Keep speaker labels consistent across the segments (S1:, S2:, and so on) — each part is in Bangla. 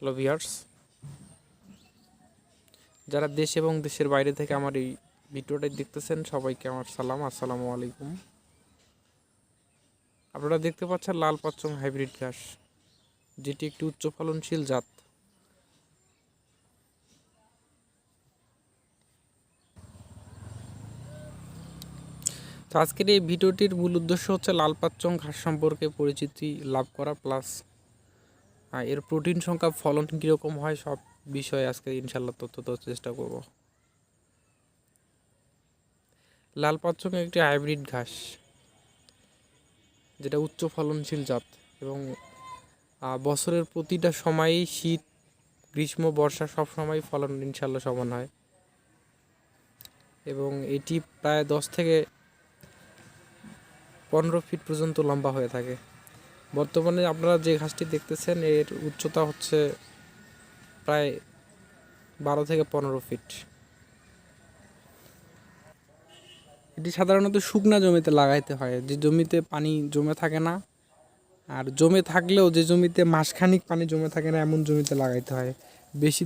S1: হ্যালো ভিউয়ার্স, যারা দেশ এবং দেশের বাইরে থেকে আমার এই ভিডিওটা দেখতেছেন সবাইকে আমার সালাম, আসসালামু আলাইকুম। আপনারা দেখতে পাচ্ছেন লাল পাচ্চং হাইব্রিড ঘাস, যেটি একটি উচ্চ ফলনশীল জাত। তো আজকের এই ভিডিওটির মূল উদ্দেশ্য হচ্ছে লাল পাচ্চং ঘাস সম্পর্কে পরিচিতি লাভ করা, প্লাস এর প্রোটিন সংখ্যা, ফলন কীরকম হয়, সব বিষয়ে আজকে ইনশাল্লাহ তথ্য দেওয়ার চেষ্টা করব। লাল পাচ্চং একটি হাইব্রিড ঘাস, যেটা উচ্চ ফলনশীল জাত এবং বছরের প্রতিটা সময়ই শীত, গ্রীষ্ম, বর্ষা সব সময় ফলন ইনশাল্লাহ সমান হয় এবং এটি প্রায় 10 থেকে 15 ফিট পর্যন্ত লম্বা হয়ে থাকে। বর্তমানে আপনারা যে ঘাসটি দেখতেছেন এর উচ্চতা হচ্ছে প্রায় 12 থেকে 15 ফিট। এটি সাধারণত শুকনা জমিতে লাগাইতে হয়, যে জমিতে পানি জমে থাকে না, আর জমে থাকলেও যে জমিতে মাসখানিক পানি জমে থাকে না এমন জমিতে লাগাইতে হয়। বেশি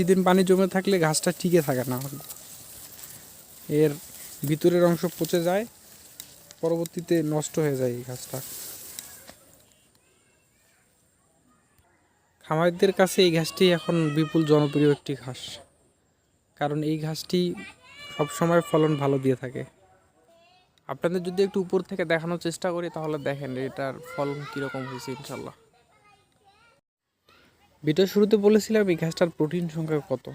S1: দিন পানি জমে থাকলে ঘাসটা টিকে থাকে না, এর ভিতরের অংশ পচে যায়, পরবর্তীতে নষ্ট হয়ে যায় এই ঘাসটা। খামারিদের কাছে এই ঘাসটি এখন বিপুল জনপ্রিয় একটি ঘাস, কারণ এই ঘাসটি সবসময় ফলন ভালো দিয়ে থাকে। আপনাদের যদি একটু উপর থেকে দেখানোর চেষ্টা করি তাহলে দেখেন এটার ফলন কীরকম হয়েছে ইনশাল্লাহ। ভিডিও শুরুতে বলেছিলাম এই ঘাসটার প্রোটিন সংখ্যা কত।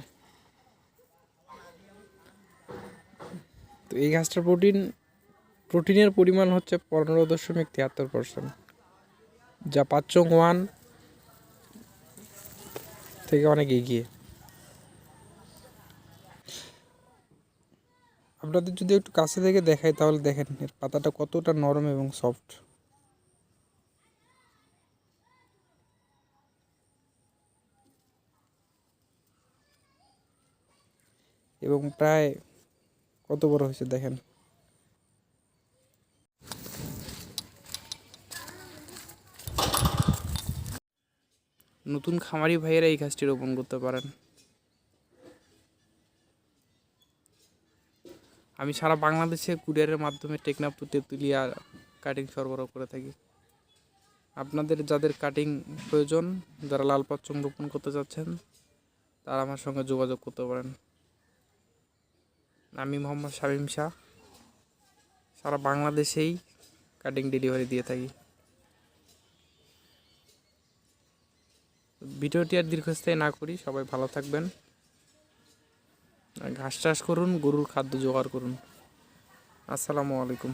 S1: তো এই ঘাসটার প্রোটিনের পরিমাণ হচ্ছে 15.73%, যা পাচ্চং 1 থেকে অনেক এগিয়ে। আপনাদের যদি একটু কাছে থেকে দেখাই তাহলে দেখেন এর পাতাটা কতটা নরম এবং সফট। এবং প্রায় কত বড় হয়েছে দেখেন। নতুন খামারি ভাইয়েরা এই ঘাসটি রোপণ করতে পারেন। আমি সারা বাংলাদেশে কুরিয়ারের মাধ্যমে টেকনাফ টু তেঁতুলিয়া কাটিং সরবরাহ করে থাকি। আপনাদের যাদের কাটিং প্রয়োজন, যারা লাল পাচ্চং রোপণ করতে চাচ্ছেন, তারা আমার সঙ্গে যোগাযোগ করতে পারেন। আমি মোহাম্মদ শামীম শাহ, সারা বাংলাদেশেই কাটিং ডেলিভারি দিয়ে থাকি। ভিডিওটি আর দীর্ঘস্থায়ী না করি, সবাই ভালো থাকবেন, ঘাস চাষ করুন, গরুর খাদ্য জোগাড় করুন। আসসালামু আলাইকুম।